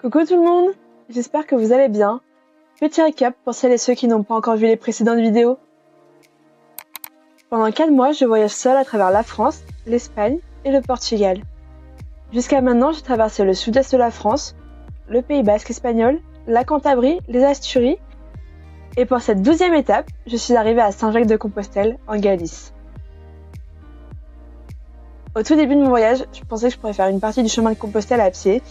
Coucou tout le monde, j'espère que vous allez bien. Petit récap pour celles et ceux qui n'ont pas encore vu les précédentes vidéos. Pendant 4 mois, je voyage seule à travers la France, l'Espagne et le Portugal. Jusqu'à maintenant, j'ai traversé le sud-est de la France, le Pays Basque espagnol, la Cantabrie, les Asturies. Et pour cette 12e étape, je suis arrivée à Saint-Jacques-de-Compostelle, en Galice. Au tout début de mon voyage, je pensais que je pourrais faire une partie du chemin de Compostelle à pied,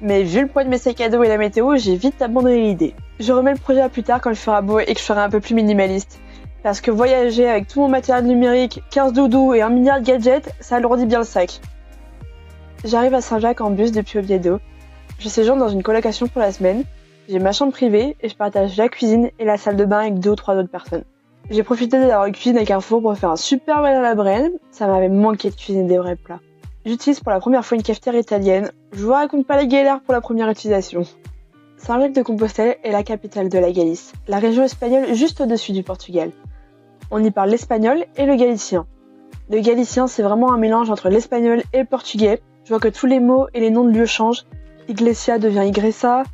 mais vu le poids de mes sacs à dos et la météo, j'ai vite abandonné l'idée. Je remets le projet à plus tard quand il fera beau et que je serai un peu plus minimaliste. Parce que voyager avec tout mon matériel numérique, 15 doudous et 1 milliard de gadgets, ça alourdit bien le sac. J'arrive à Saint-Jacques en bus depuis Oviedo. Je séjourne dans une colocation pour la semaine. J'ai ma chambre privée et je partage la cuisine et la salle de bain avec 2 ou 3 autres personnes. J'ai profité d'avoir une cuisine avec un four pour faire un super bol à la Brenne. Ça m'avait manqué de cuisiner des vrais plats. J'utilise pour la première fois une cafetière italienne. Je vous raconte pas les galères pour la première utilisation. Saint-Jacques-de-Compostelle est la capitale de la Galice, la région espagnole juste au-dessus du Portugal. On y parle l'espagnol et le galicien. Le galicien, c'est vraiment un mélange entre l'espagnol et le portugais. Je vois que tous les mots et les noms de lieux changent. Iglesia devient Igresa,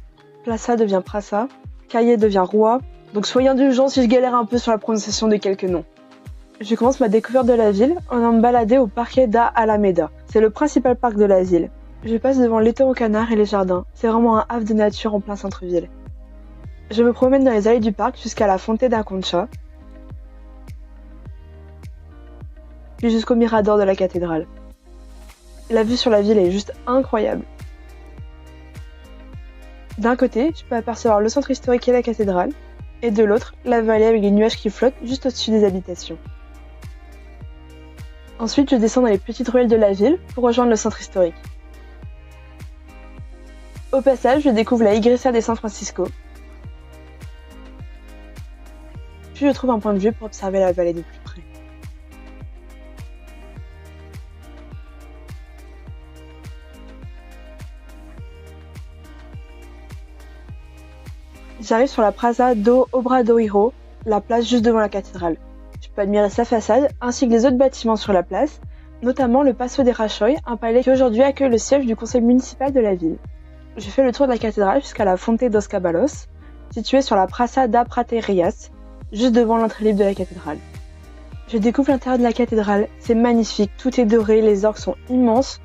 Plaça devient Praça, Calle devient Rua. Donc soyez indulgents si je galère un peu sur la prononciation de quelques noms. Je commence ma découverte de la ville en allant me balader au Parque da Alameda. C'est le principal parc de la ville. Je passe devant l'étang aux canards et les jardins. C'est vraiment un havre de nature en plein centre-ville. Je me promène dans les allées du parc jusqu'à la Fonte da Concha, puis jusqu'au mirador de la cathédrale. La vue sur la ville est juste incroyable. D'un côté, je peux apercevoir le centre historique et la cathédrale, et de l'autre, la vallée avec les nuages qui flottent juste au-dessus des habitations. Ensuite, je descends dans les petites ruelles de la ville pour rejoindre le centre historique. Au passage, je découvre la Iglesia de San Francisco. Puis je trouve un point de vue pour observer la vallée de plus près. J'arrive sur la Praça do Obradoiro, la place juste devant la cathédrale. Je peux admirer sa façade ainsi que les autres bâtiments sur la place, notamment le Paço de Rachoy, un palais qui aujourd'hui accueille le siège du conseil municipal de la ville. Je fais le tour de la cathédrale jusqu'à la Fonte dos Cabalos, située sur la Praça da Praterias, juste devant l'entrée libre de la cathédrale. Je découvre l'intérieur de la cathédrale, c'est magnifique, tout est doré, les orgues sont immenses.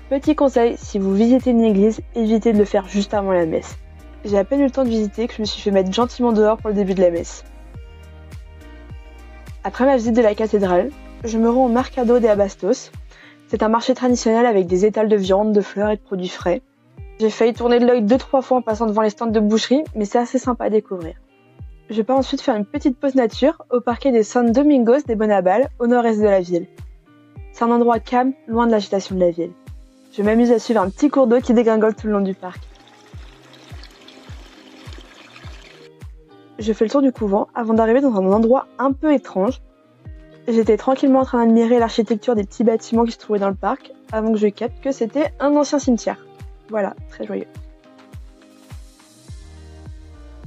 Petit conseil, si vous visitez une église, évitez de le faire juste avant la messe. J'ai à peine eu le temps de visiter que je me suis fait mettre gentiment dehors pour le début de la messe. Après ma visite de la cathédrale, je me rends au Mercado de Abastos. C'est un marché traditionnel avec des étals de viande, de fleurs et de produits frais. J'ai failli tourner de l'œil 2-3 fois en passant devant les stands de boucherie, mais c'est assez sympa à découvrir. Je pars ensuite faire une petite pause nature au parquet des San Domingos de Bonabal, au nord-est de la ville. C'est un endroit calme, loin de l'agitation de la ville. Je m'amuse à suivre un petit cours d'eau qui dégringole tout le long du parc. Je fais le tour du couvent avant d'arriver dans un endroit un peu étrange. J'étais tranquillement en train d'admirer l'architecture des petits bâtiments qui se trouvaient dans le parc avant que je capte que c'était un ancien cimetière. Voilà, très joyeux.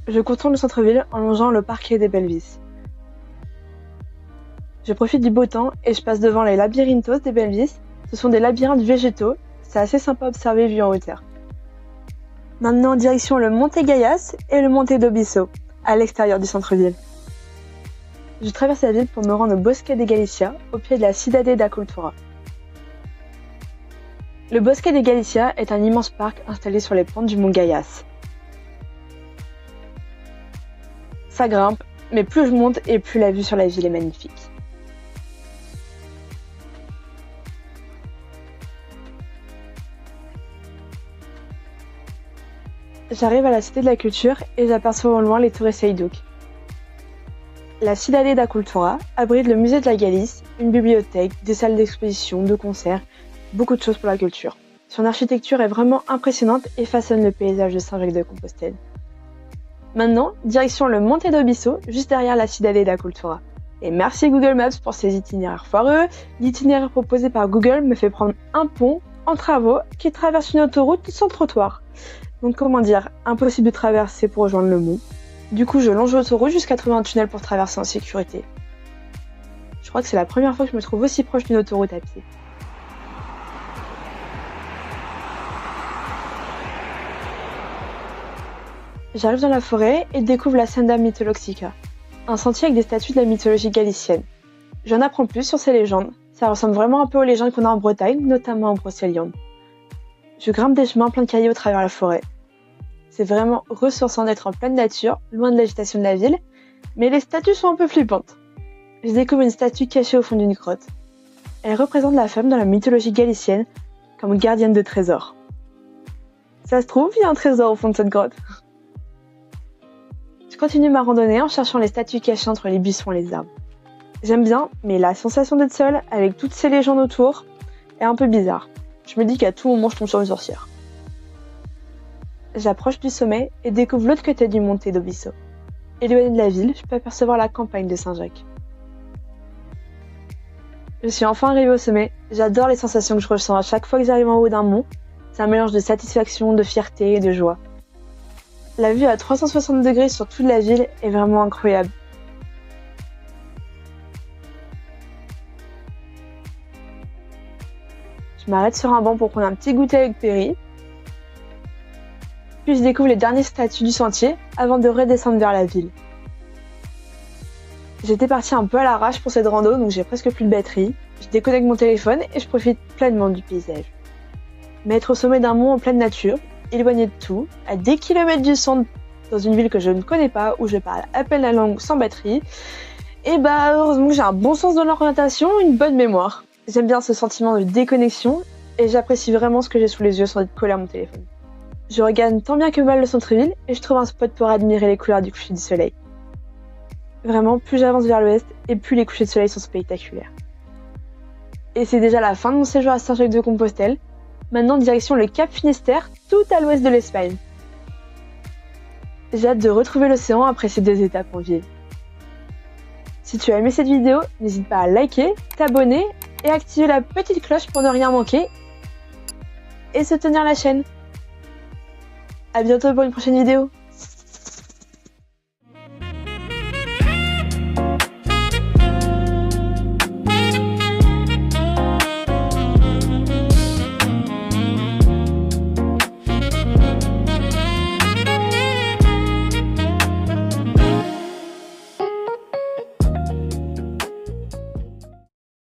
Je contourne le centre-ville en longeant le Parque des Belvis. Je profite du beau temps et je passe devant les Labyrinthos des Belvis. Ce sont des labyrinthes végétaux, c'est assez sympa à observer vu en hauteur. Maintenant en direction le Monte Gaias et le Monte do Bisso, à l'extérieur du centre-ville. Je traverse la ville pour me rendre au Bosque de Galicia, au pied de la Cidade da Cultura. Le Bosque de Galicia est un immense parc installé sur les pentes du mont Gaias. Ça grimpe, mais plus je monte et plus la vue sur la ville est magnifique. J'arrive à la Cité de la Culture et j'aperçois au loin les Torres Eiduc. La Cidade da Cultura abrite le musée de la Galice, une bibliothèque, des salles d'exposition, de concerts, beaucoup de choses pour la culture. Son architecture est vraiment impressionnante et façonne le paysage de Saint-Jacques-de-Compostelle. Maintenant, direction le Monte do Bisso, juste derrière la Cidade da Cultura. Et merci Google Maps pour ces itinéraires foireux. L'itinéraire proposé par Google me fait prendre un pont en travaux qui traverse une autoroute sans trottoir. Donc comment dire, impossible de traverser pour rejoindre le mont. Du coup, je longe l'autoroute jusqu'à trouver un tunnel pour traverser en sécurité. Je crois que c'est la première fois que je me trouve aussi proche d'une autoroute à pied. J'arrive dans la forêt et découvre la Senda Mytholoxica, un sentier avec des statues de la mythologie galicienne. J'en apprends plus sur ces légendes, ça ressemble vraiment un peu aux légendes qu'on a en Bretagne, notamment en Brocéliande. Je grimpe des chemins pleins de cailloux à travers la forêt. C'est vraiment ressourçant d'être en pleine nature, loin de l'agitation de la ville, mais les statues sont un peu flippantes. Je découvre une statue cachée au fond d'une grotte. Elle représente la femme dans la mythologie galicienne comme gardienne de trésors. Ça se trouve, il y a un trésor au fond de cette grotte. Je continue ma randonnée en cherchant les statues cachées entre les buissons et les arbres. J'aime bien, mais la sensation d'être seule, avec toutes ces légendes autour, est un peu bizarre. Je me dis qu'à tout moment je tombe sur une sorcière. J'approche du sommet et découvre l'autre côté du Monte d'Obisso. Éloigné de la ville, je peux apercevoir la campagne de Saint-Jacques. Je suis enfin arrivée au sommet. J'adore les sensations que je ressens à chaque fois que j'arrive en haut d'un mont. C'est un mélange de satisfaction, de fierté et de joie. La vue à 360 degrés sur toute la ville est vraiment incroyable. Je m'arrête sur un banc pour prendre un petit goûter avec Perry. Puis je découvre les dernières statues du sentier avant de redescendre vers la ville. J'étais partie un peu à l'arrache pour cette rando, donc j'ai presque plus de batterie. Je déconnecte mon téléphone et je profite pleinement du paysage. Mais être au sommet d'un mont en pleine nature, éloigné de tout, à 10 km du centre, dans une ville que je ne connais pas, où je parle à peine la langue sans batterie, et heureusement que j'ai un bon sens de l'orientation, une bonne mémoire. J'aime bien ce sentiment de déconnexion et j'apprécie vraiment ce que j'ai sous les yeux sans être collé à mon téléphone. Je regagne tant bien que mal le centre-ville et je trouve un spot pour admirer les couleurs du coucher du soleil. Vraiment, plus j'avance vers l'ouest et plus les couchers de soleil sont spectaculaires. Et c'est déjà la fin de mon séjour à Saint-Jacques-de-Compostelle. Maintenant, direction le Cap Finistère, tout à l'ouest de l'Espagne. J'ai hâte de retrouver l'océan après ces 2 étapes en ville. Si tu as aimé cette vidéo, n'hésite pas à liker, t'abonner et activer la petite cloche pour ne rien manquer et soutenir la chaîne. À bientôt pour une prochaine vidéo.